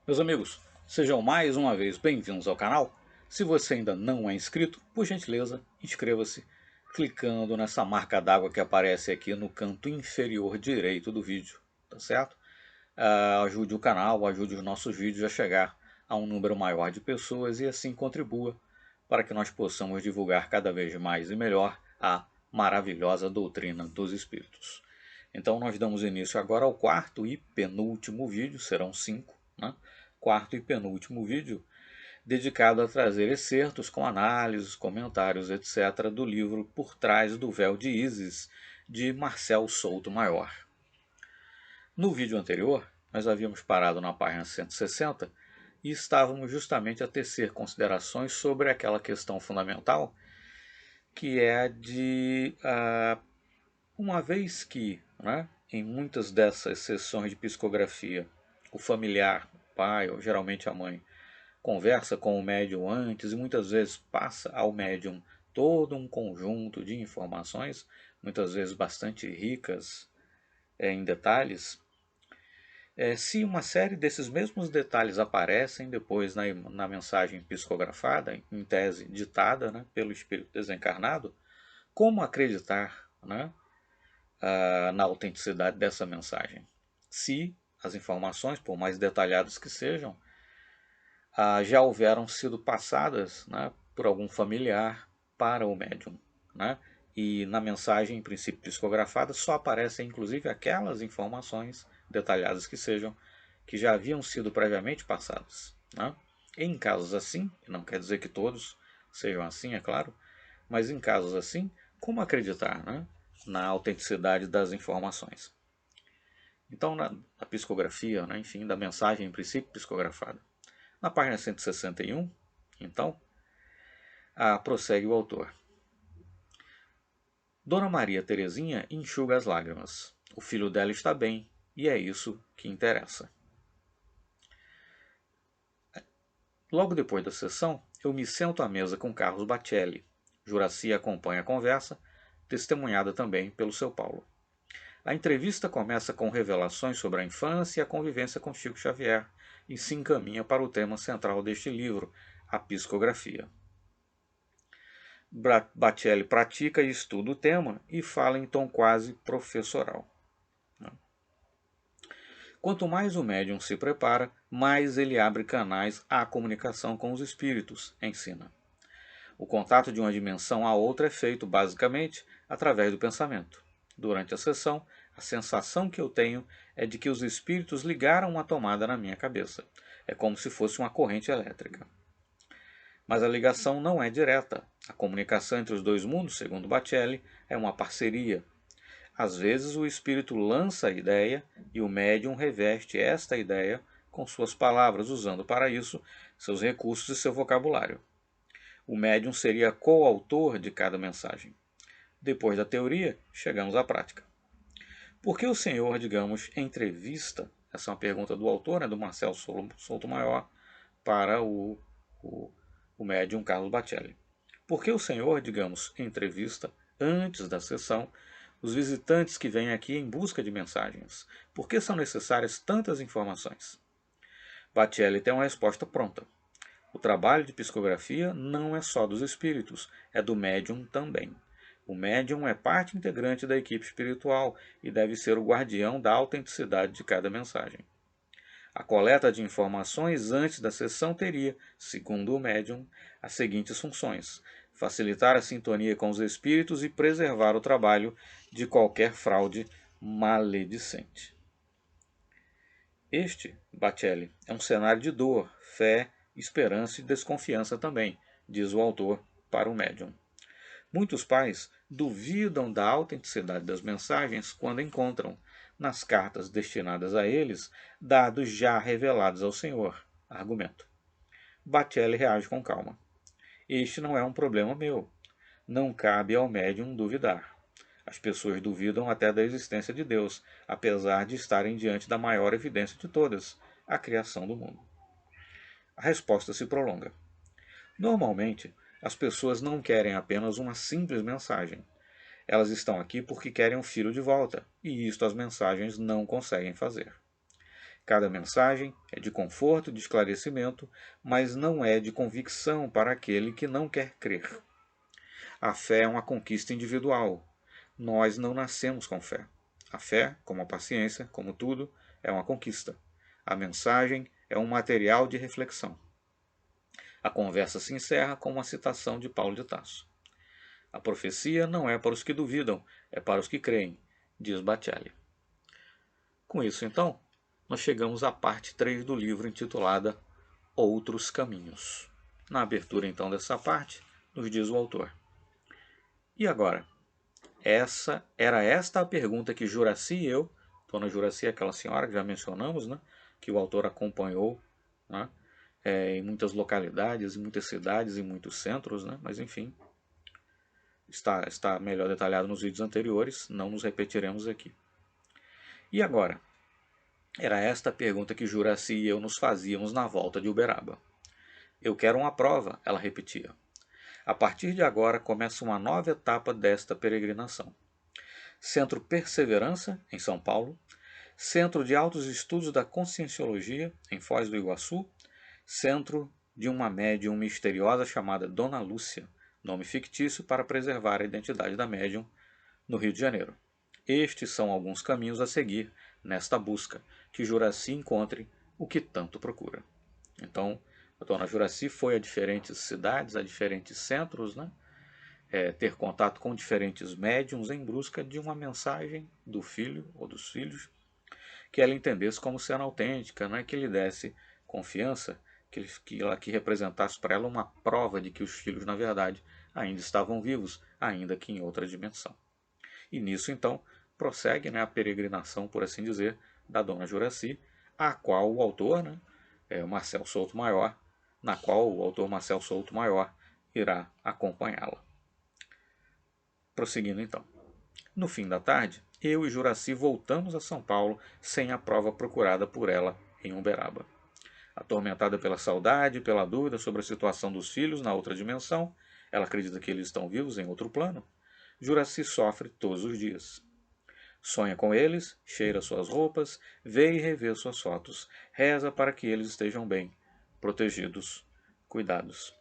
Meus amigos, sejam mais uma vez bem-vindos ao canal. Se você ainda não é inscrito, por gentileza, inscreva-se clicando nessa marca d'água que aparece aqui no canto inferior direito do vídeo, tá certo? Ajude o canal, ajude os nossos vídeos a chegar a um número maior de pessoas e assim contribua para que nós possamos divulgar cada vez mais e melhor a maravilhosa doutrina dos Espíritos. Então nós damos início agora ao quarto e penúltimo vídeo, serão 5, né? Quarto e penúltimo vídeo, dedicado a trazer excertos com análises, comentários, etc., do livro Por Trás do Véu de Ísis, de Marcel Souto Maior. No vídeo anterior, nós havíamos parado na página 160 e estávamos justamente a tecer considerações sobre aquela questão fundamental, que é a de, uma vez que, né, em muitas dessas sessões de psicografia, o familiar, o pai ou geralmente a mãe, conversa com o médium antes e muitas vezes passa ao médium todo um conjunto de informações, muitas vezes bastante ricas em detalhes. Se uma série desses mesmos detalhes aparecem depois na mensagem psicografada, em tese ditada, né, pelo espírito desencarnado, como acreditar, né, na autenticidade dessa mensagem? Se as informações, por mais detalhadas que sejam, já houveram sido passadas, né, por algum familiar para o médium, né? E na mensagem, em princípio psicografada, só aparecem inclusive aquelas informações detalhadas que sejam, que já haviam sido previamente passadas, né? Em casos assim, não quer dizer que todos sejam assim, é claro, mas em casos assim, como acreditar, né, na autenticidade das informações? Então, na psicografia, né, enfim, da mensagem, em princípio psicografada, na página 161, então, prossegue o autor. Dona Maria Terezinha enxuga as lágrimas. O filho dela está bem, e é isso que interessa. Logo depois da sessão, eu me sento à mesa com Carlos Bacelli. Juraci acompanha a conversa, testemunhada também pelo seu Paulo. A entrevista começa com revelações sobre a infância e a convivência com Chico Xavier e se encaminha para o tema central deste livro, a psicografia. Bacelli pratica e estuda o tema e fala em tom quase professoral. Quanto mais o médium se prepara, mais ele abre canais à comunicação com os espíritos, ensina. O contato de uma dimensão a outra é feito, basicamente, através do pensamento. Durante a sessão, a sensação que eu tenho é de que os espíritos ligaram uma tomada na minha cabeça. É como se fosse uma corrente elétrica. Mas a ligação não é direta. A comunicação entre os dois mundos, segundo Bacelli, é uma parceria. Às vezes o espírito lança a ideia e o médium reveste esta ideia com suas palavras, usando para isso seus recursos e seu vocabulário. O médium seria coautor de cada mensagem. Depois da teoria, chegamos à prática. Por que o senhor, digamos, entrevista, essa é uma pergunta do autor, né, do Marcel Souto Maior, para o médium Carlos Bacelli. Por que o senhor, digamos, entrevista, antes da sessão, os visitantes que vêm aqui em busca de mensagens? Por que são necessárias tantas informações? Bacelli tem uma resposta pronta. O trabalho de psicografia não é só dos espíritos, é do médium também. O médium é parte integrante da equipe espiritual e deve ser o guardião da autenticidade de cada mensagem. A coleta de informações antes da sessão teria, segundo o médium, as seguintes funções: facilitar a sintonia com os espíritos e preservar o trabalho de qualquer fraude maledicente. Este, Bacelli, é um cenário de dor, fé, esperança e desconfiança também, diz o autor para o médium. Muitos pais duvidam da autenticidade das mensagens quando encontram, nas cartas destinadas a eles, dados já revelados ao Senhor. Argumento. Bacelli reage com calma. Este não é um problema meu. Não cabe ao médium duvidar. As pessoas duvidam até da existência de Deus, apesar de estarem diante da maior evidência de todas, a criação do mundo. A resposta se prolonga. Normalmente, as pessoas não querem apenas uma simples mensagem. Elas estão aqui porque querem um filho de volta, e isto as mensagens não conseguem fazer. Cada mensagem é de conforto, de esclarecimento, mas não é de convicção para aquele que não quer crer. A fé é uma conquista individual. Nós não nascemos com fé. A fé, como a paciência, como tudo, é uma conquista. A mensagem é um material de reflexão. A conversa se encerra com uma citação de Paulo de Tarso. A profecia não é para os que duvidam, é para os que creem, diz Batelli. Com isso, então, nós chegamos à parte 3 do livro intitulada Outros Caminhos. Na abertura, então, dessa parte, nos diz o autor. E agora? Esta a pergunta que Juraci e eu, Dona Juraci é aquela senhora que já mencionamos, né, que o autor acompanhou, né, em muitas localidades, em muitas cidades, em muitos centros, né, mas enfim, está melhor detalhado nos vídeos anteriores, não nos repetiremos aqui. E agora? Era esta a pergunta que Juraci e eu nos fazíamos na volta de Uberaba. Eu quero uma prova, ela repetia. A partir de agora começa uma nova etapa desta peregrinação. Centro Perseverança, em São Paulo, Centro de Altos Estudos da Conscienciologia, em Foz do Iguaçu, Centro de uma médium misteriosa chamada Dona Lúcia, nome fictício para preservar a identidade da médium, no Rio de Janeiro. Estes são alguns caminhos a seguir nesta busca, que Juraci encontre o que tanto procura. Então, a Dona Juraci foi a diferentes cidades, a diferentes centros, né? Ter contato com diferentes médiums em busca de uma mensagem do filho ou dos filhos que ela entendesse como sendo autêntica, né? Que lhe desse confiança, que representasse para ela uma prova de que os filhos, na verdade, ainda estavam vivos, ainda que em outra dimensão. E nisso, então, prossegue, né, a peregrinação, por assim dizer, da Dona Juraci, a qual o autor, né, o Marcel Souto Maior, na qual o autor Marcel Souto Maior irá acompanhá-la. Prosseguindo então. No fim da tarde, eu e Juraci voltamos a São Paulo sem a prova procurada por ela em Uberaba. Atormentada pela saudade e pela dúvida sobre a situação dos filhos na outra dimensão, ela acredita que eles estão vivos em outro plano. Juraci sofre todos os dias. Sonha com eles, cheira suas roupas, vê e revê suas fotos, reza para que eles estejam bem, protegidos, cuidados.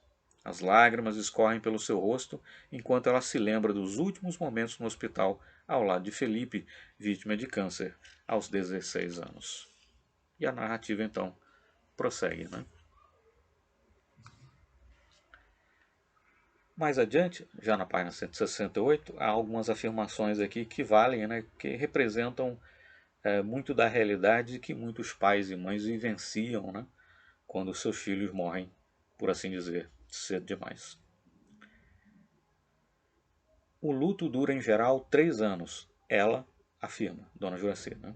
As lágrimas escorrem pelo seu rosto enquanto ela se lembra dos últimos momentos no hospital ao lado de Felipe, vítima de câncer, aos 16 anos. E a narrativa então prossegue, né? Mais adiante, já na página 168, há algumas afirmações aqui que valem, né, que representam muito da realidade que muitos pais e mães vivenciam, né, quando seus filhos morrem, por assim dizer, cedo demais. O luto dura em geral 3 anos, ela afirma, Dona Juraci. Né?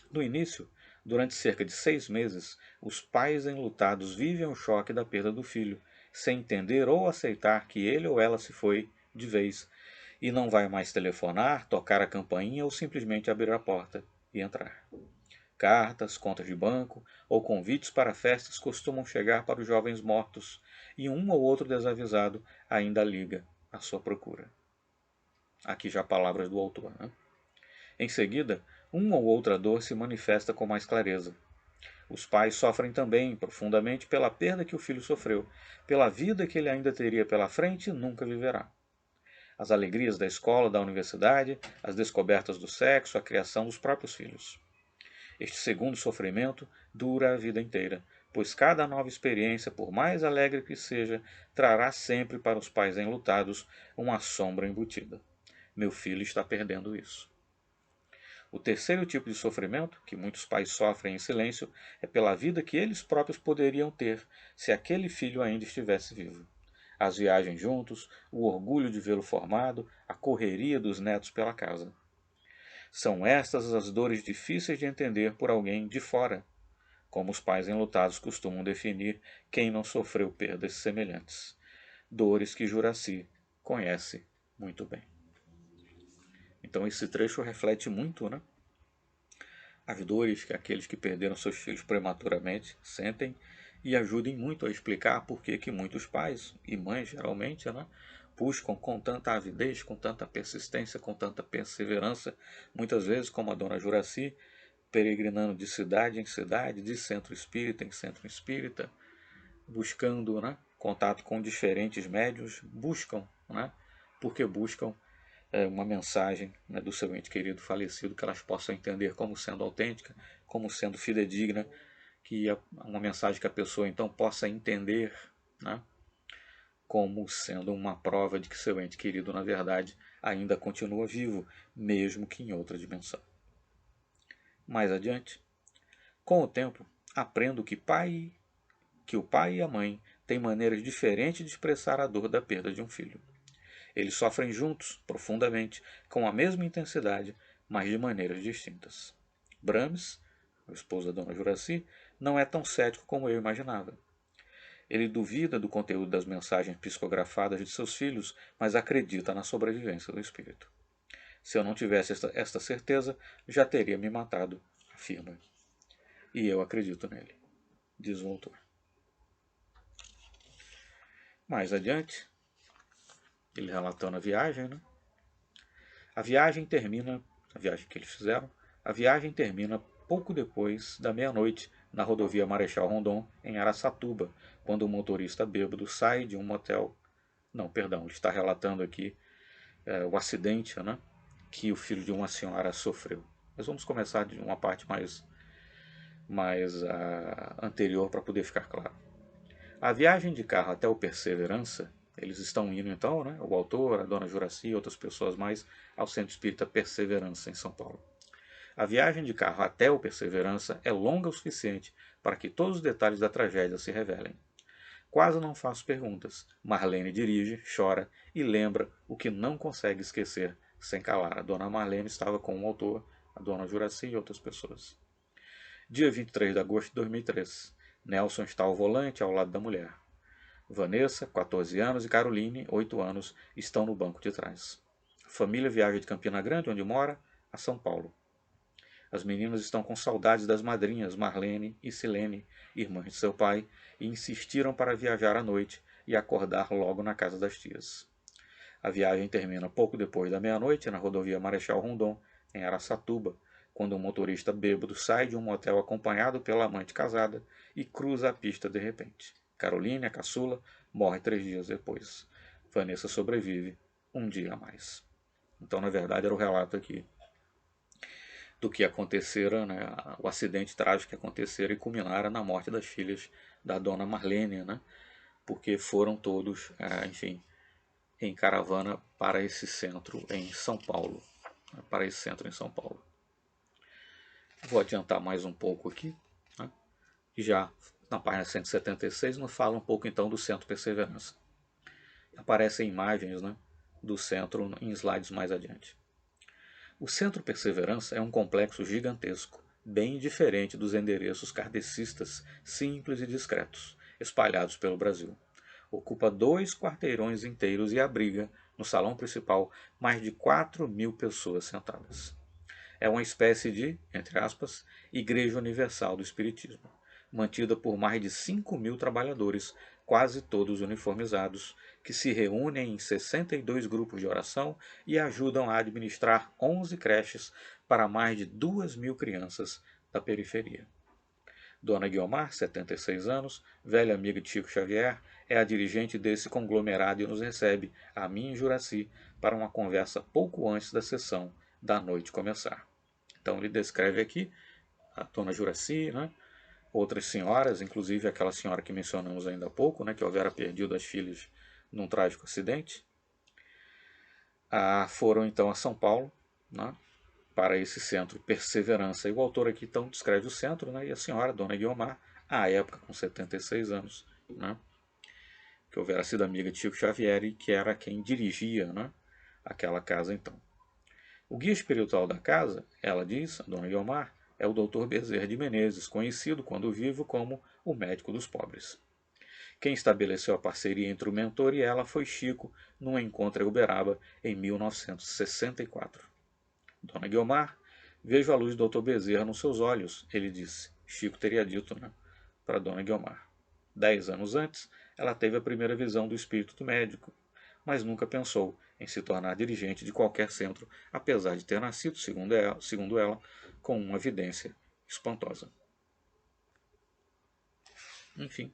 No início, durante cerca de 6 meses, os pais enlutados vivem o choque da perda do filho, sem entender ou aceitar que ele ou ela se foi de vez, e não vai mais telefonar, tocar a campainha ou simplesmente abrir a porta e entrar. Cartas, contas de banco ou convites para festas costumam chegar para os jovens mortos, e um ou outro desavisado ainda liga à sua procura. Aqui já palavras do autor. Né? Em seguida, uma ou outra dor se manifesta com mais clareza. Os pais sofrem também profundamente pela perda que o filho sofreu, pela vida que ele ainda teria pela frente e nunca viverá. As alegrias da escola, da universidade, as descobertas do sexo, a criação dos próprios filhos. Este segundo sofrimento dura a vida inteira, pois cada nova experiência, por mais alegre que seja, trará sempre para os pais enlutados uma sombra embutida. Meu filho está perdendo isso. O terceiro tipo de sofrimento, que muitos pais sofrem em silêncio, é pela vida que eles próprios poderiam ter se aquele filho ainda estivesse vivo. As viagens juntos, o orgulho de vê-lo formado, a correria dos netos pela casa. São estas as dores difíceis de entender por alguém de fora, como os pais enlutados costumam definir quem não sofreu perdas semelhantes. Dores que Juraci conhece muito bem. Então esse trecho reflete muito, né, as dores que aqueles que perderam seus filhos prematuramente sentem e ajudem muito a explicar por que muitos pais e mães, geralmente, né, buscam com tanta avidez, com tanta persistência, com tanta perseverança, muitas vezes, como a Dona Juraci, peregrinando de cidade em cidade, de centro espírita em centro espírita, buscando, né, contato com diferentes médiuns, buscam, né, porque buscam uma mensagem, né, do seu ente querido falecido, que elas possam entender como sendo autêntica, como sendo fidedigna, que é uma mensagem que a pessoa então possa entender, né, como sendo uma prova de que seu ente querido, na verdade, ainda continua vivo, mesmo que em outra dimensão. Mais adiante, com o tempo, aprendo que o pai e a mãe têm maneiras diferentes de expressar a dor da perda de um filho. Eles sofrem juntos, profundamente, com a mesma intensidade, mas de maneiras distintas. Brahms, o esposo da dona Juraci, não é tão cético como eu imaginava. Ele duvida do conteúdo das mensagens psicografadas de seus filhos, mas acredita na sobrevivência do espírito. Se eu não tivesse esta certeza, já teria me matado, afirma. E eu acredito nele, diz o autor. Mais adiante, ele relatando a viagem, né? A viagem que eles fizeram, a viagem termina pouco depois da meia-noite na rodovia Marechal Rondon, em Araçatuba, quando o motorista bêbado sai de um motel. Não, perdão, ele está relatando aqui o acidente, né, que o filho de uma senhora sofreu. Mas vamos começar de uma parte mais anterior para poder ficar claro. A viagem de carro até o Perseverança, eles estão indo então, né, o autor, a dona Juraci e outras pessoas mais, ao Centro Espírita Perseverança, em São Paulo. A viagem de carro até o Perseverança é longa o suficiente para que todos os detalhes da tragédia se revelem. Quase não faço perguntas. Marlene dirige, chora e lembra o que não consegue esquecer sem calar. A dona Marlene estava com o autor, a dona Juraci e outras pessoas. Dia 23 de agosto de 2003. Nelson está ao volante ao lado da mulher. Vanessa, 14 anos, e Caroline, 8 anos, estão no banco de trás. A família viaja de Campina Grande, onde mora, a São Paulo. As meninas estão com saudades das madrinhas Marlene e Silene, irmãs de seu pai, e insistiram para viajar à noite e acordar logo na casa das tias. A viagem termina pouco depois da meia-noite na rodovia Marechal Rondon, em Araçatuba, quando um motorista bêbado sai de um motel acompanhado pela amante casada e cruza a pista de repente. Caroline, a caçula, morre 3 dias depois. Vanessa sobrevive um dia a mais. Então, na verdade, era o relato aqui do que acontecera, né, o acidente trágico que acontecera e culminara na morte das filhas da dona Marlene, né, porque foram todos, enfim, em caravana para esse centro em São Paulo. Para esse centro em São Paulo. Vou adiantar mais um pouco aqui, né, e já na página 176 nos fala um pouco então do Centro Perseverança. Aparecem imagens, né, do centro em slides mais adiante. O Centro Perseverança é um complexo gigantesco, bem diferente dos endereços kardecistas simples e discretos, espalhados pelo Brasil. Ocupa 2 quarteirões inteiros e abriga, no salão principal, mais de 4.000 pessoas sentadas. É uma espécie de, entre aspas, Igreja Universal do Espiritismo, mantida por mais de 5.000 trabalhadores, quase todos uniformizados, que se reúnem em 62 grupos de oração e ajudam a administrar 11 creches para mais de 2.000 crianças da periferia. Dona Guiomar, 76 anos, velha amiga de Chico Xavier, é a dirigente desse conglomerado e nos recebe, a mim e Juraci, para uma conversa pouco antes da sessão da noite começar. Então ele descreve aqui a Dona Juraci, né, outras senhoras, inclusive aquela senhora que mencionamos ainda há pouco, né, que houvera perdido as filhas num trágico acidente, foram então a São Paulo, né, para esse centro Perseverança. E o autor aqui então descreve o centro, né, e a senhora, Dona Guiomar, à época com 76 anos, né, que houvera sido amiga de Chico Xavier e que era quem dirigia, né, aquela casa então. O guia espiritual da casa, ela diz, a Dona Guiomar, é o Dr. Bezerra de Menezes, conhecido quando vivo como o médico dos pobres. Quem estabeleceu a parceria entre o mentor e ela foi Chico, num encontro em Uberaba, em 1964. Dona Guiomar, vejo a luz do Dr. Bezerra nos seus olhos, ele disse. Chico teria dito, né, para Dona Guiomar. 10 anos antes, ela teve a primeira visão do espírito do médico, mas nunca pensou em se tornar dirigente de qualquer centro, apesar de ter nascido, segundo ela, com uma vidência espantosa. Enfim,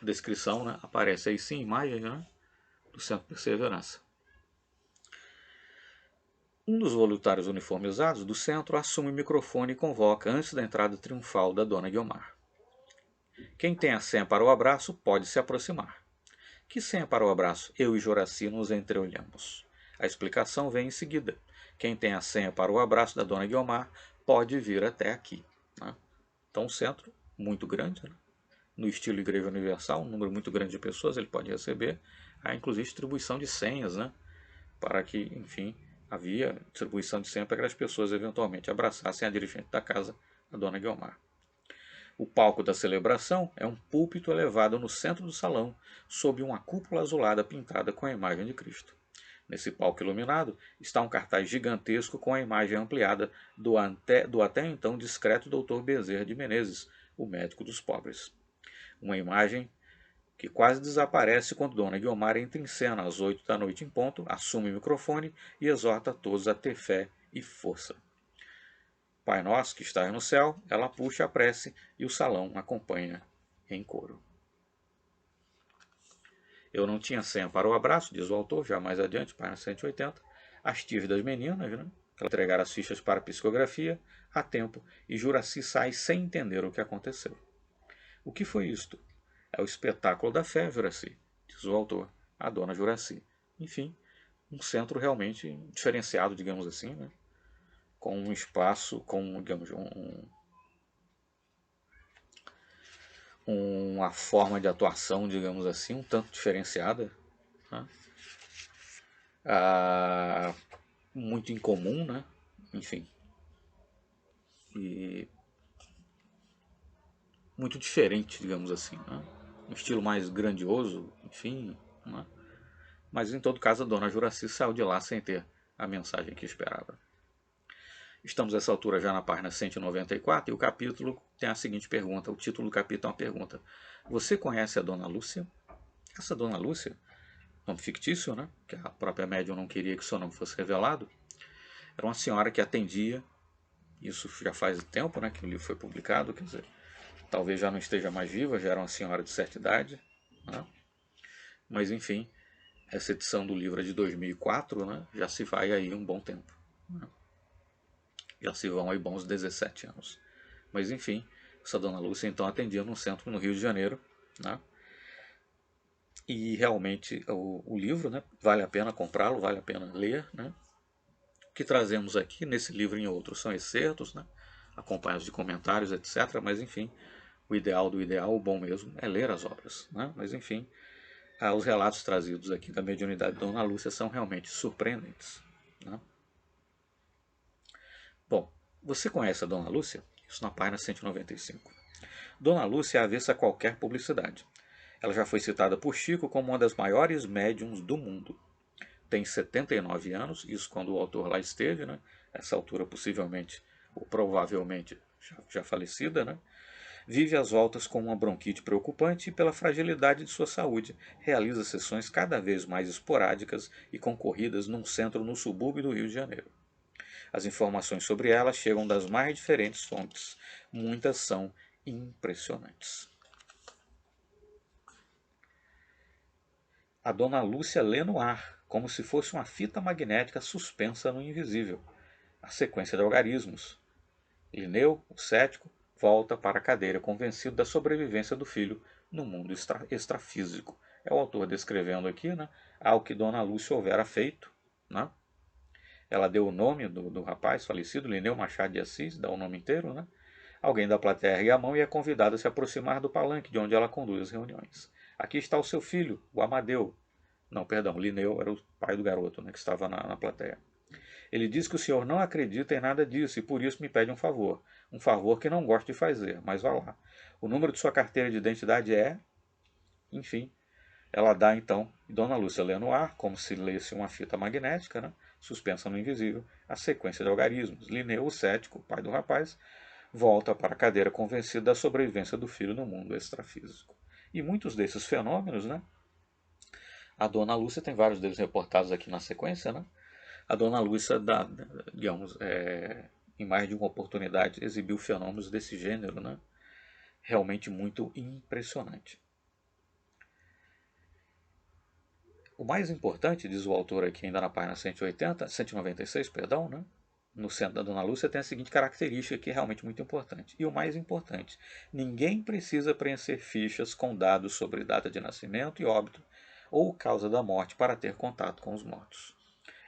descrição, né? Aparece aí sim imagem, né? Do Centro Perseverança. Um dos voluntários uniformizados do centro assume o microfone e convoca antes da entrada triunfal da dona Guiomar. Quem tem a senha para o abraço pode se aproximar. Que senha para o abraço? Eu e Juraci nos entreolhamos. A explicação vem em seguida. Quem tem a senha para o abraço da dona Guiomar pode vir até aqui. Né? Então, um centro muito grande, né? No estilo Igreja Universal, um número muito grande de pessoas ele pode receber. Há inclusive distribuição de senhas, né? Para que, enfim, havia distribuição de senha para que as pessoas eventualmente abraçassem a dirigente da casa, a dona Guiomar. O palco da celebração é um púlpito elevado no centro do salão, sob uma cúpula azulada pintada com a imagem de Cristo. Nesse palco iluminado está um cartaz gigantesco com a imagem ampliada do até então discreto Dr. Bezerra de Menezes, o médico dos pobres. Uma imagem que quase desaparece quando Dona Guiomar entra em cena às 8 da noite em ponto, assume o microfone e exorta a todos a ter fé e força. Pai nosso que estás no céu, ela puxa a prece e o salão acompanha em coro. Eu não tinha senha para o abraço, diz o autor, já mais adiante, página 180. As tias das meninas, né? Que entregaram as fichas para a psicografia a tempo e Juraci sai sem entender o que aconteceu. O que foi isto? É o espetáculo da fé, Juraci, diz o autor, a dona Juraci. Enfim, um centro realmente diferenciado, digamos assim, né? Com um espaço, com, digamos, uma forma de atuação, digamos assim, um tanto diferenciada, né? Muito incomum, né? Enfim, e muito diferente, digamos assim, né? Um estilo mais grandioso, enfim, né? Mas em todo caso a dona Juraci saiu de lá sem ter a mensagem que esperava. Estamos nessa altura já na página 194 e o capítulo tem a seguinte pergunta, o título do capítulo é uma pergunta. Você conhece a dona Lúcia? Essa dona Lúcia, nome fictício, né? Que a própria médium não queria que seu nome fosse revelado, era uma senhora que atendia, isso já faz tempo, né, que o livro foi publicado, quer dizer, talvez já não esteja mais viva, já era uma senhora de certa idade, né? Mas enfim, essa edição do livro é de 2004, né? Já se vai aí um bom tempo, né? Já se vão aí bons 17 anos. Mas enfim, essa dona Lúcia então atendia num centro no Rio de Janeiro, né? E realmente o livro, né, vale a pena comprá-lo, vale a pena ler, né? O que trazemos aqui nesse livro e em outros são excertos, né, acompanhados de comentários, etc. Mas enfim, o ideal do ideal, o bom mesmo, é ler as obras, né? Mas enfim, os relatos trazidos aqui da mediunidade de Dona Lúcia são realmente surpreendentes, né? Bom, você conhece a Dona Lúcia? Isso na página 195. Dona Lúcia é avessa a qualquer publicidade. Ela já foi citada por Chico como uma das maiores médiums do mundo. Tem 79 anos, isso quando o autor lá esteve, né? Essa altura possivelmente ou provavelmente já falecida, né? Vive às voltas com uma bronquite preocupante e pela fragilidade de sua saúde, realiza sessões cada vez mais esporádicas e concorridas num centro no subúrbio do Rio de Janeiro. As informações sobre ela chegam das mais diferentes fontes. Muitas são impressionantes. A dona Lúcia lê no ar, como se fosse uma fita magnética suspensa no invisível. A sequência de algarismos. Linneu, o cético, volta para a cadeira convencido da sobrevivência do filho no mundo extrafísico. É o autor descrevendo aqui, né, ao que dona Lúcia houvera feito, né? Ela deu o nome do rapaz falecido, Linneu Machado de Assis, dá o nome inteiro, né? Alguém da plateia ergue a mão e é convidado a se aproximar do palanque de onde ela conduz as reuniões. Aqui está o seu filho, o Amadeu. Não, perdão, Linneu era o pai do garoto, né, que estava na plateia. Ele diz que o senhor não acredita em nada disso e por isso me pede um favor. Um favor que não gosto de fazer, mas vá lá. O número de sua carteira de identidade é... Enfim, ela dá então, Dona Lúcia lê no ar, como se lesse uma fita magnética, né, suspensa no invisível, a sequência de algarismos. Linneu, o cético, o pai do rapaz, volta para a cadeira convencido da sobrevivência do filho no mundo extrafísico. E muitos desses fenômenos, né, a Dona Lúcia tem vários deles reportados aqui na sequência, né, a Dona Lúcia dá, digamos, em mais de uma oportunidade, exibiu fenômenos desse gênero, né? Realmente muito impressionante. O mais importante, diz o autor aqui ainda na página 196, perdão, né? No centro da Dona Lúcia tem a seguinte característica que é realmente muito importante. E o mais importante, ninguém precisa preencher fichas com dados sobre data de nascimento e óbito ou causa da morte para ter contato com os mortos.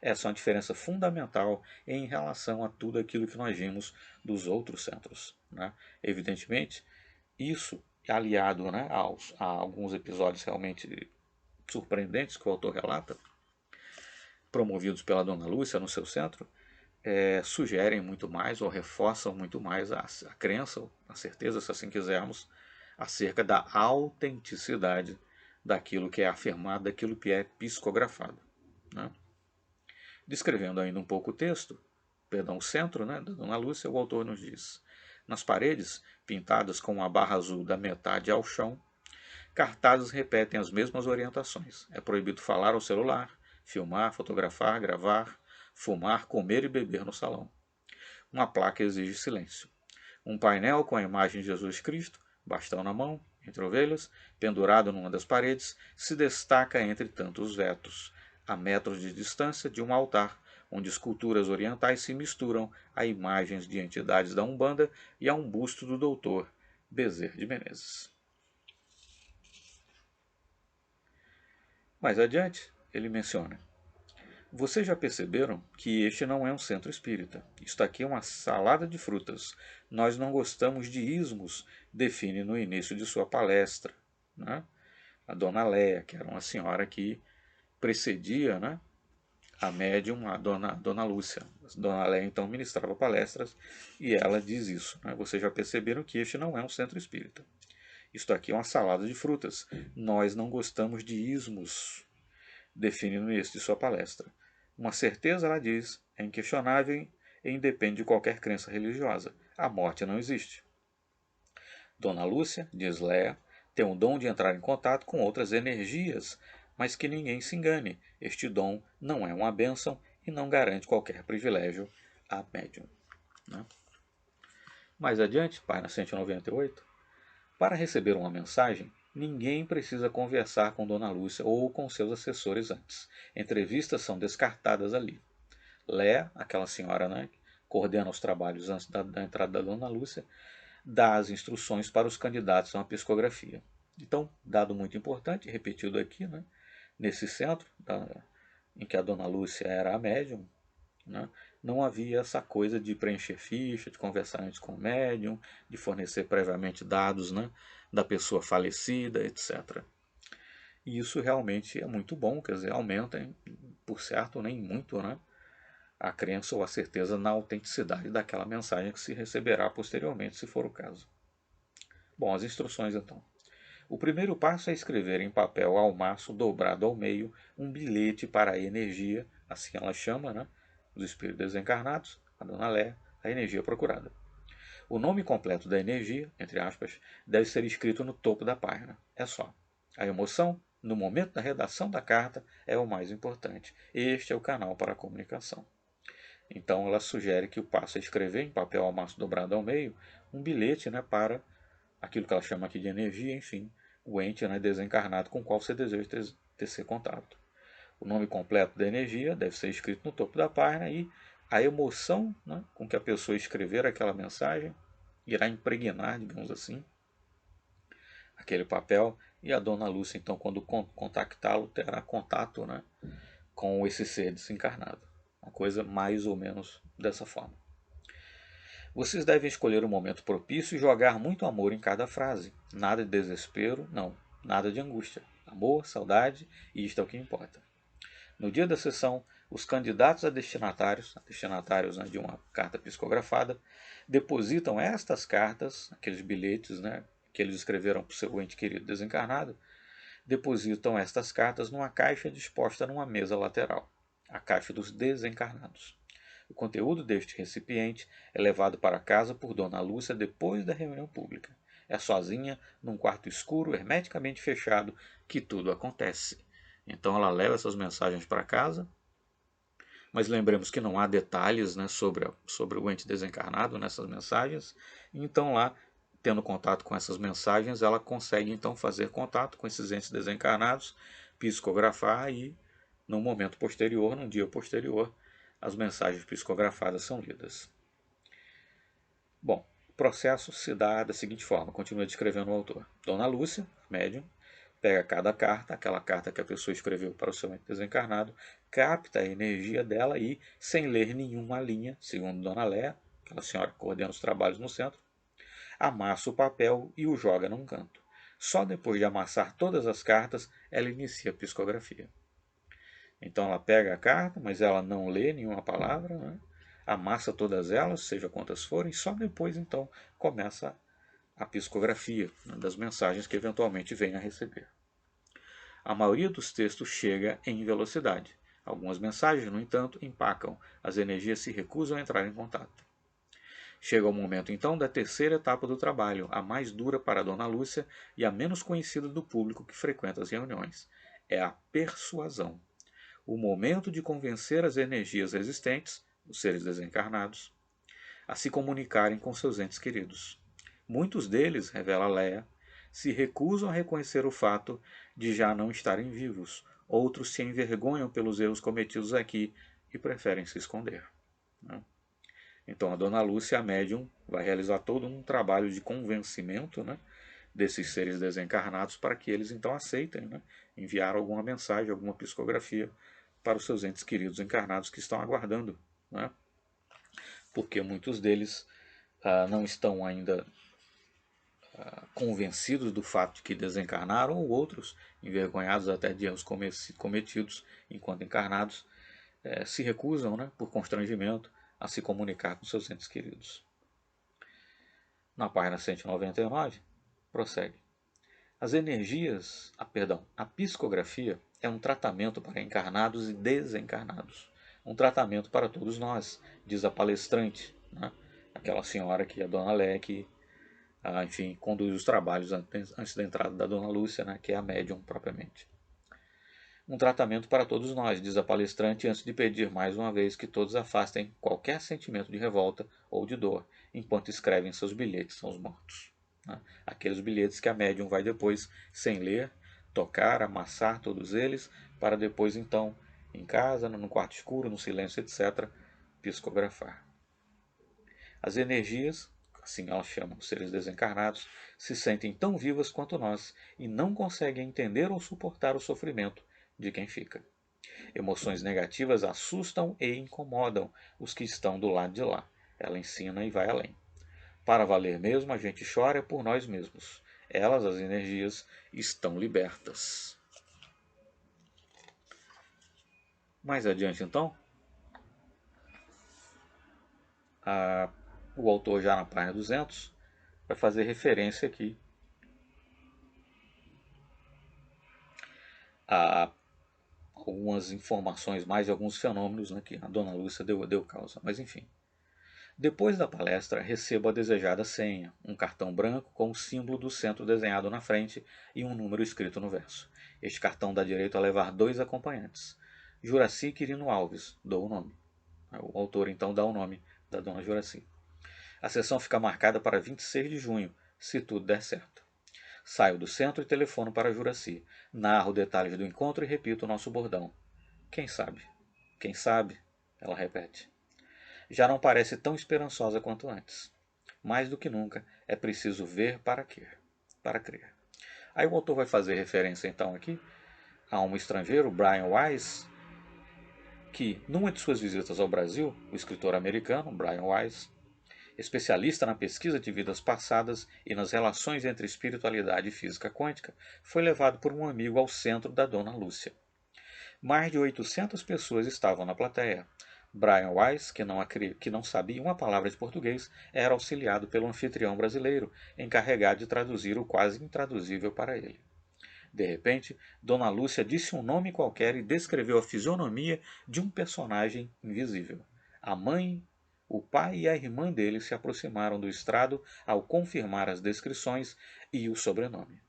Essa é uma diferença fundamental em relação a tudo aquilo que nós vimos dos outros centros, né? Evidentemente, isso aliado, né, a alguns episódios realmente surpreendentes que o autor relata, promovidos pela Dona Lúcia no seu centro, sugerem muito mais ou reforçam muito mais a crença, a certeza, se assim quisermos, acerca da autenticidade daquilo que é afirmado, daquilo que é psicografado, né? Descrevendo ainda um pouco o texto, perdão, o centro, né, da Dona Lúcia, o autor nos diz: nas paredes, pintadas com uma barra azul da metade ao chão, cartazes repetem as mesmas orientações. É proibido falar ao celular, filmar, fotografar, gravar, fumar, comer e beber no salão. Uma placa exige silêncio. Um painel com a imagem de Jesus Cristo, bastão na mão, entre ovelhas, pendurado numa das paredes, se destaca entre tantos vetos, a metros de distância de um altar, onde esculturas orientais se misturam a imagens de entidades da Umbanda e a um busto do doutor Bezerra de Menezes. Mais adiante, ele menciona: vocês já perceberam que este não é um centro espírita. Isto aqui é uma salada de frutas. Nós não gostamos de ismos, define no início de sua palestra, né, a Dona Léa, que era uma senhora que precedia, né, a médium, a Dona Lúcia. A Dona Léa então ministrava palestras e ela diz isso, né, vocês já perceberam que este não é um centro espírita. Isto aqui é uma salada de frutas. Nós não gostamos de ismos, define no início de sua palestra. Uma certeza, ela diz, é inquestionável e independe de qualquer crença religiosa. A morte não existe. Dona Lúcia, diz Léa, tem o dom de entrar em contato com outras energias, mas que ninguém se engane. Este dom não é uma bênção e não garante qualquer privilégio à médium. Né? Mais adiante, página 198, para receber uma mensagem, ninguém precisa conversar com Dona Lúcia ou com seus assessores antes. Entrevistas são descartadas ali. Léa, aquela senhora, né, que coordena os trabalhos antes da entrada da Dona Lúcia, dá as instruções para os candidatos a uma psicografia. Então, dado muito importante, repetido aqui, né, nesse centro em que a Dona Lúcia era a médium, né, não havia essa coisa de preencher ficha, de conversar antes com o médium, de fornecer previamente dados, né, da pessoa falecida, etc. E isso realmente é muito bom, quer dizer, aumenta, por certo, nem muito, né, a crença ou a certeza na autenticidade daquela mensagem que se receberá posteriormente, se for o caso. Bom, as instruções então. O primeiro passo é escrever em papel ao maço, dobrado ao meio, um bilhete para a energia, assim ela chama, né, os espíritos desencarnados, a Dona Léa, a energia procurada. O nome completo da energia, entre aspas, deve ser escrito no topo da página. É só. A emoção, no momento da redação da carta, é o mais importante. Este é o canal para a comunicação. Então ela sugere que o passo é escrever em papel ao maço dobrado ao meio um bilhete, né, para aquilo que ela chama aqui de energia, enfim, o ente, né, desencarnado com o qual você deseja ter contato. O nome completo da energia deve ser escrito no topo da página e a emoção, né, com que a pessoa escrever aquela mensagem irá impregnar, digamos assim, aquele papel, e a Dona Lúcia, então, quando contactá-lo, terá contato, né, com esse ser desencarnado. Uma coisa mais ou menos dessa forma. Vocês devem escolher um momento propício e jogar muito amor em cada frase. Nada de desespero, não. Nada de angústia. Amor, saudade, e isto é o que importa. No dia da sessão, os candidatos a destinatários, né, de uma carta psicografada, depositam estas cartas, aqueles bilhetes, né, que eles escreveram para o seu ente querido desencarnado, depositam estas cartas numa caixa disposta numa mesa lateral, a caixa dos desencarnados. O conteúdo deste recipiente é levado para casa por Dona Lúcia depois da reunião pública. É sozinha, num quarto escuro, hermeticamente fechado, que tudo acontece. Então ela leva essas mensagens para casa, mas lembremos que não há detalhes, né, sobre o ente desencarnado nessas mensagens. Então lá, tendo contato com essas mensagens, ela consegue então fazer contato com esses entes desencarnados, psicografar e, num momento posterior, num dia posterior, as mensagens psicografadas são lidas. Bom, o processo se dá da seguinte forma, continua descrevendo o autor. Dona Lúcia, médium, pega cada carta, aquela carta que a pessoa escreveu para o seu ente desencarnado, capta a energia dela e, sem ler nenhuma linha, segundo Dona Léa, aquela senhora que coordena os trabalhos no centro, amassa o papel e o joga num canto. Só depois de amassar todas as cartas, ela inicia a psicografia. Então ela pega a carta, mas ela não lê nenhuma palavra, né? Amassa todas elas, seja quantas forem, só depois então começa a psicografia, né, das mensagens que eventualmente vem a receber. A maioria dos textos chega em velocidade. Algumas mensagens, no entanto, empacam, as energias se recusam a entrar em contato. Chega o momento então da terceira etapa do trabalho, a mais dura para a Dona Lúcia e a menos conhecida do público que frequenta as reuniões. É a persuasão. O momento de convencer as energias resistentes, os seres desencarnados, a se comunicarem com seus entes queridos. Muitos deles, revela Léa, se recusam a reconhecer o fato de já não estarem vivos. Outros se envergonham pelos erros cometidos aqui e preferem se esconder. Então a Dona Lúcia, a médium, vai realizar todo um trabalho de convencimento, né, desses seres desencarnados para que eles então aceitem, né, enviar alguma mensagem, alguma psicografia para os seus entes queridos encarnados que estão aguardando, né, porque muitos deles não estão ainda convencidos do fato de que desencarnaram, ou outros, envergonhados até de erros cometidos enquanto encarnados, se recusam, né, por constrangimento, a se comunicar com seus entes queridos. Na página 199, prossegue. As energias, a psicografia é um tratamento para encarnados e desencarnados. Um tratamento para todos nós, diz a palestrante, né? Aquela senhora que é a Dona Lé, que enfim, conduz os trabalhos antes da entrada da Dona Lúcia, né? Que é a médium propriamente. Um tratamento para todos nós, diz a palestrante, antes de pedir mais uma vez que todos afastem qualquer sentimento de revolta ou de dor, enquanto escrevem seus bilhetes aos mortos. Aqueles bilhetes que a médium vai depois, sem ler, tocar, amassar todos eles, para depois então, em casa, no quarto escuro, no silêncio, etc., psicografar. As energias, assim elas chamam os seres desencarnados, se sentem tão vivas quanto nós e não conseguem entender ou suportar o sofrimento de quem fica. Emoções negativas assustam e incomodam os que estão do lado de lá. Ela ensina e vai além. Para valer mesmo, a gente chora por nós mesmos. Elas, as energias, estão libertas. Mais adiante, então, o autor, já na página 200, vai fazer referência aqui a algumas informações mais de alguns fenômenos, né, que a Dona Lúcia deu causa. Mas enfim. Depois da palestra, recebo a desejada senha, um cartão branco com o símbolo do centro desenhado na frente e um número escrito no verso. Este cartão dá direito a levar 2 acompanhantes. Juraci Quirino Alves, dou o nome. O autor então dá o nome da Dona Juraci. A sessão fica marcada para 26 de junho, se tudo der certo. Saio do centro e telefono para Juraci. Narro detalhes do encontro e repito o nosso bordão. Quem sabe? Quem sabe? Ela repete. Já não parece tão esperançosa quanto antes. Mais do que nunca, é preciso ver para crer. Aí o autor vai fazer referência então aqui a um estrangeiro, Brian Weiss, que numa de suas visitas ao Brasil, o escritor americano Brian Weiss, especialista na pesquisa de vidas passadas e nas relações entre espiritualidade e física quântica, foi levado por um amigo ao centro da Dona Lúcia. Mais de 800 pessoas estavam na plateia. Brian Weiss, que não sabia uma palavra de português, era auxiliado pelo anfitrião brasileiro, encarregado de traduzir o quase intraduzível para ele. De repente, Dona Lúcia disse um nome qualquer e descreveu a fisionomia de um personagem invisível. A mãe, o pai e a irmã dele se aproximaram do estrado ao confirmar as descrições e o sobrenome.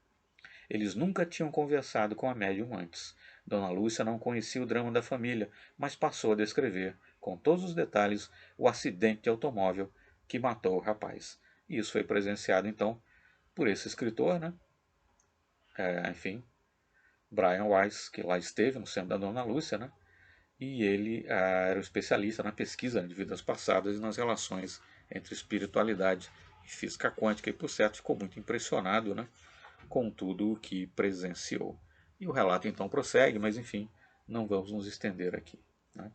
Eles nunca tinham conversado com a médium antes. Dona Lúcia não conhecia o drama da família, mas passou a descrever, com todos os detalhes, o acidente de automóvel que matou o rapaz. E isso foi presenciado, então, por esse escritor, né? Enfim, Brian Weiss, que lá esteve no centro da Dona Lúcia, né? E ele era o especialista na pesquisa de vidas passadas e nas relações entre espiritualidade e física quântica, e por certo ficou muito impressionado, né, com tudo o que presenciou. E o relato então prossegue, mas enfim, não vamos nos estender aqui. Né?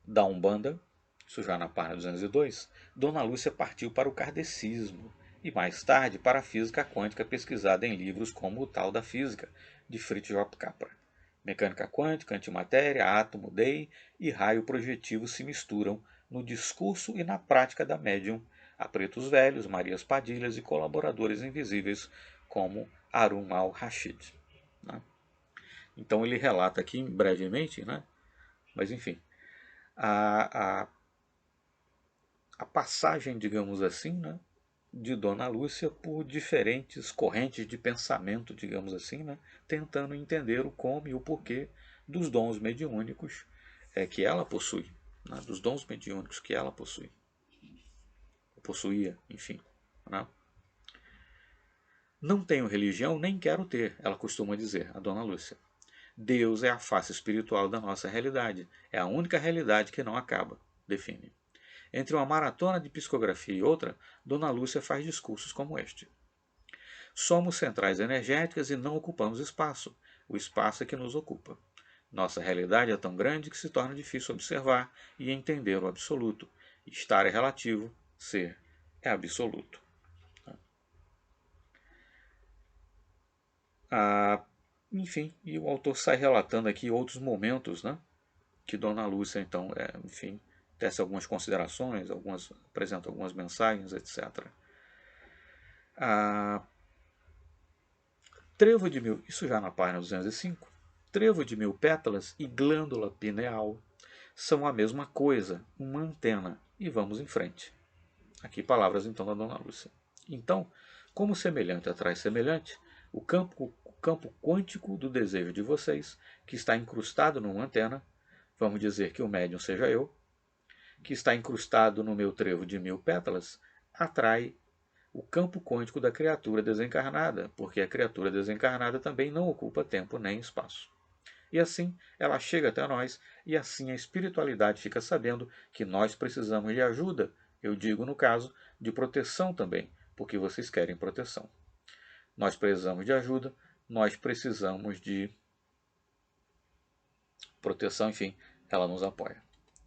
Da Umbanda, isso já na página 202, Dona Lúcia partiu para o kardecismo e mais tarde para a física quântica pesquisada em livros como O Tal da Física, de Fritjof Capra. Mecânica quântica, antimatéria, átomo, Day e raio projetivo se misturam no discurso e na prática da médium a pretos velhos, Marias Padilhas e colaboradores invisíveis como Harun al-Rashid. Né? Então ele relata aqui brevemente, né? Mas enfim, a, a passagem, digamos assim, né, de Dona Lúcia por diferentes correntes de pensamento, digamos assim, né, tentando entender o como e o porquê dos dons mediúnicos que ela possui, né, dos dons mediúnicos que ela possui, possuía, enfim. Né. Não tenho religião nem quero ter, ela costuma dizer, a Dona Lúcia. Deus é a face espiritual da nossa realidade, é a única realidade que não acaba, define. Entre uma maratona de psicografia e outra, Dona Lúcia faz discursos como este. Somos centrais energéticas e não ocupamos espaço. O espaço é que nos ocupa. Nossa realidade é tão grande que se torna difícil observar e entender o absoluto. Estar é relativo, ser é absoluto. Enfim, e o autor sai relatando aqui outros momentos, né, que Dona Lúcia, então, enfim, tece algumas considerações, apresenta algumas mensagens, etc. Trevo de mil, isso já na página 205, trevo de 1000 pétalas e glândula pineal são a mesma coisa, uma antena, e vamos em frente. Aqui palavras então da Dona Lúcia. Então, como semelhante atrai semelhante, o campo quântico do desejo de vocês, que está incrustado numa antena, vamos dizer que o médium seja eu, que está incrustado no meu trevo de 1000 pétalas, atrai o campo quântico da criatura desencarnada, porque a criatura desencarnada também não ocupa tempo nem espaço. E assim ela chega até nós, e assim a espiritualidade fica sabendo que nós precisamos de ajuda, eu digo no caso de proteção também, porque vocês querem proteção. Nós precisamos de ajuda, nós precisamos de proteção, enfim, ela nos apoia.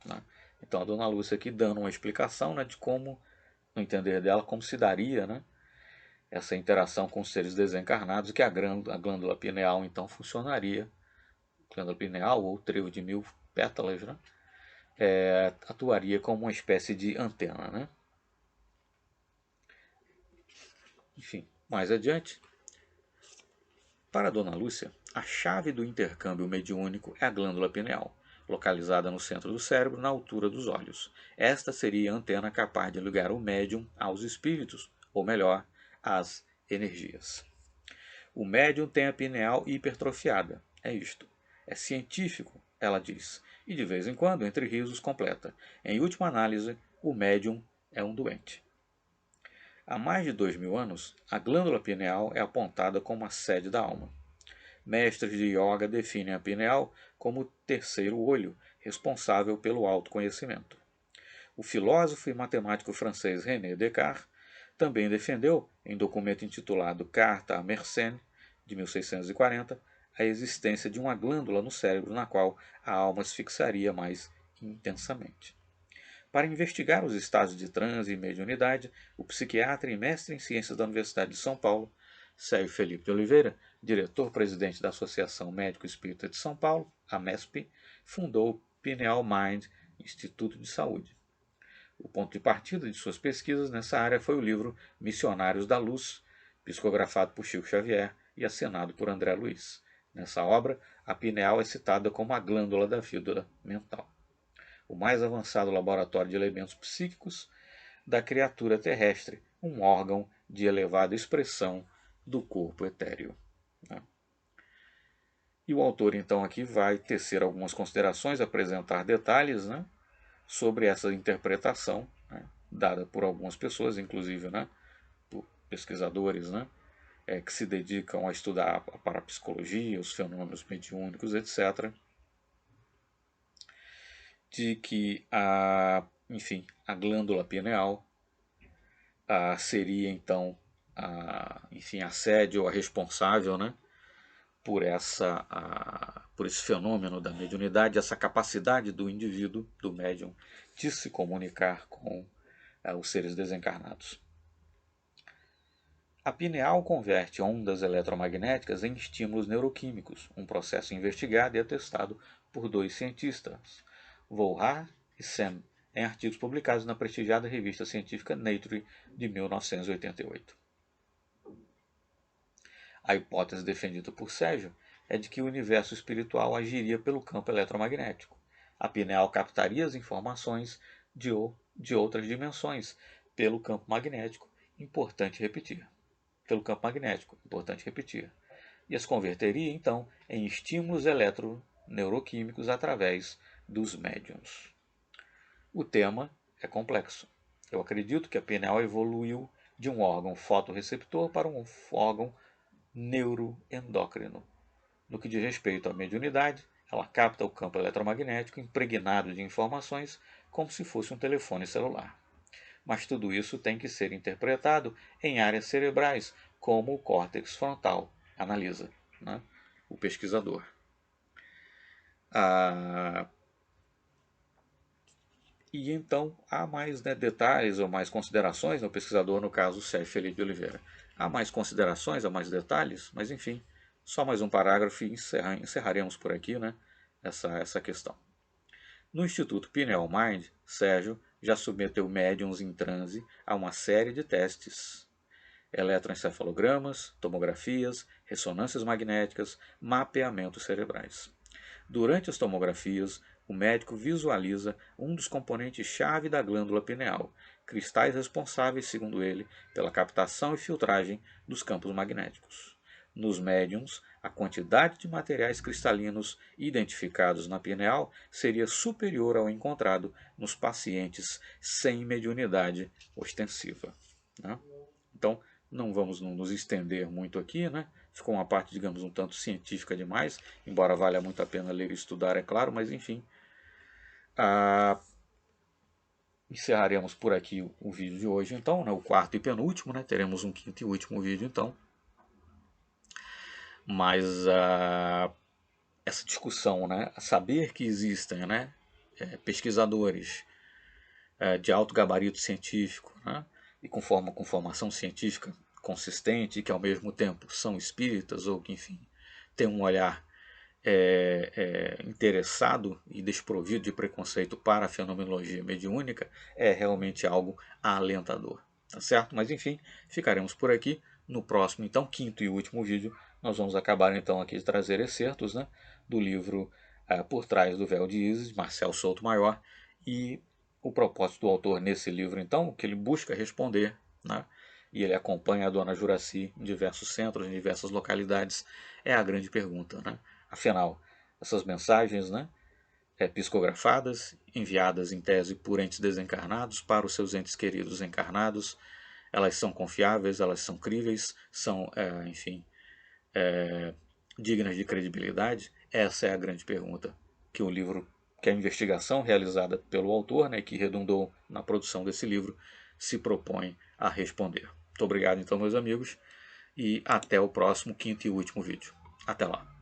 Né? Então a Dona Lúcia aqui dando uma explicação, né, de como, no entender dela, como se daria, né, essa interação com os seres desencarnados, que a glândula pineal então funcionaria, glândula pineal ou trevo de 1000 pétalas, né, atuaria como uma espécie de antena. Né? Enfim, mais adiante, para a Dona Lúcia, a chave do intercâmbio mediúnico é a glândula pineal, localizada no centro do cérebro, na altura dos olhos. Esta seria a antena capaz de ligar o médium aos espíritos, ou melhor, às energias. O médium tem a pineal hipertrofiada. É isto. É científico, ela diz, e de vez em quando, entre risos, completa. Em última análise, o médium é um doente. Há mais de 2000 anos, a glândula pineal é apontada como a sede da alma. Mestres de yoga definem a pineal como o terceiro olho, responsável pelo autoconhecimento. O filósofo e matemático francês René Descartes também defendeu, em documento intitulado Carta à Mersenne, de 1640, a existência de uma glândula no cérebro na qual a alma se fixaria mais intensamente. Para investigar os estados de transe e mediunidade, o psiquiatra e mestre em ciências da Universidade de São Paulo, Sérgio Felipe de Oliveira, diretor-presidente da Associação Médico Espírita de São Paulo, a MESP, fundou o Pineal Mind Instituto de Saúde. O ponto de partida de suas pesquisas nessa área foi o livro Missionários da Luz, psicografado por Chico Xavier e assinado por André Luiz. Nessa obra, a pineal é citada como a glândula da vida mental. O mais avançado laboratório de elementos psíquicos da criatura terrestre, um órgão de elevada expressão do corpo etéreo. Né? E o autor então aqui vai tecer algumas considerações, apresentar detalhes, né, sobre essa interpretação, né, dada por algumas pessoas, inclusive, né, por pesquisadores, né, que se dedicam a estudar a parapsicologia, os fenômenos mediúnicos, etc., de que enfim, a glândula pineal seria então enfim, a sede ou a responsável, né, por esse fenômeno da mediunidade, essa capacidade do indivíduo, do médium, de se comunicar com os seres desencarnados. A pineal converte ondas eletromagnéticas em estímulos neuroquímicos, um processo investigado e atestado por dois cientistas, Volhar e Sen, em artigos publicados na prestigiada revista científica Nature de 1988. A hipótese defendida por Sérgio é de que o universo espiritual agiria pelo campo eletromagnético. A pineal captaria as informações de outras dimensões pelo campo magnético, importante repetir. E as converteria, então, em estímulos eletroneuroquímicos através dos médiums. O tema é complexo. Eu acredito que a pineal evoluiu de um órgão fotorreceptor para um órgão neuroendócrino. No que diz respeito à mediunidade, ela capta o campo eletromagnético impregnado de informações como se fosse um telefone celular. Mas tudo isso tem que ser interpretado em áreas cerebrais, como o córtex frontal, analisa, né, o pesquisador. E então há mais, né, detalhes ou mais considerações, o pesquisador, no caso, Sérgio Felipe de Oliveira. Há mais considerações, há mais detalhes, mas enfim, só mais um parágrafo e encerraremos por aqui, né, essa questão. No Instituto Pineal Mind, Sérgio já submeteu médiums em transe a uma série de testes: eletroencefalogramas, tomografias, ressonâncias magnéticas, mapeamentos cerebrais. Durante as tomografias, o médico visualiza um dos componentes-chave da glândula pineal, cristais responsáveis, segundo ele, pela captação e filtragem dos campos magnéticos. Nos médiums, a quantidade de materiais cristalinos identificados na pineal seria superior ao encontrado nos pacientes sem mediunidade ostensiva. Né? Então, não vamos nos estender muito aqui, né? Ficou uma parte, digamos, um tanto científica demais, embora valha muito a pena ler e estudar, é claro, mas enfim. Encerraremos por aqui o vídeo de hoje, então, né? O quarto e penúltimo, né? Teremos um quinto e último vídeo, então. Mas essa discussão, né? Saber que existem, né, pesquisadores de alto gabarito científico, né? E com formação científica consistente, que ao mesmo tempo são espíritas ou que, enfim, têm um olhar interessado e desprovido de preconceito para a fenomenologia mediúnica, é realmente algo alentador. Tá certo? Mas enfim, ficaremos por aqui. No próximo, então, quinto e último vídeo, nós vamos acabar então aqui de trazer excertos, né, do livro Por Trás do Véu de Ísis, Marcel Souto Maior, e o propósito do autor nesse livro, então, que ele busca responder, né, e ele acompanha a dona Juraci em diversos centros, em diversas localidades, é a grande pergunta, né? Afinal, essas mensagens, né, psicografadas, enviadas em tese por entes desencarnados para os seus entes queridos encarnados, elas são confiáveis, elas são críveis, são, enfim, dignas de credibilidade? Essa é a grande pergunta que o livro, que a investigação realizada pelo autor, né, que redundou na produção desse livro, se propõe a responder. Muito obrigado então, meus amigos, e até o próximo quinto e último vídeo. Até lá.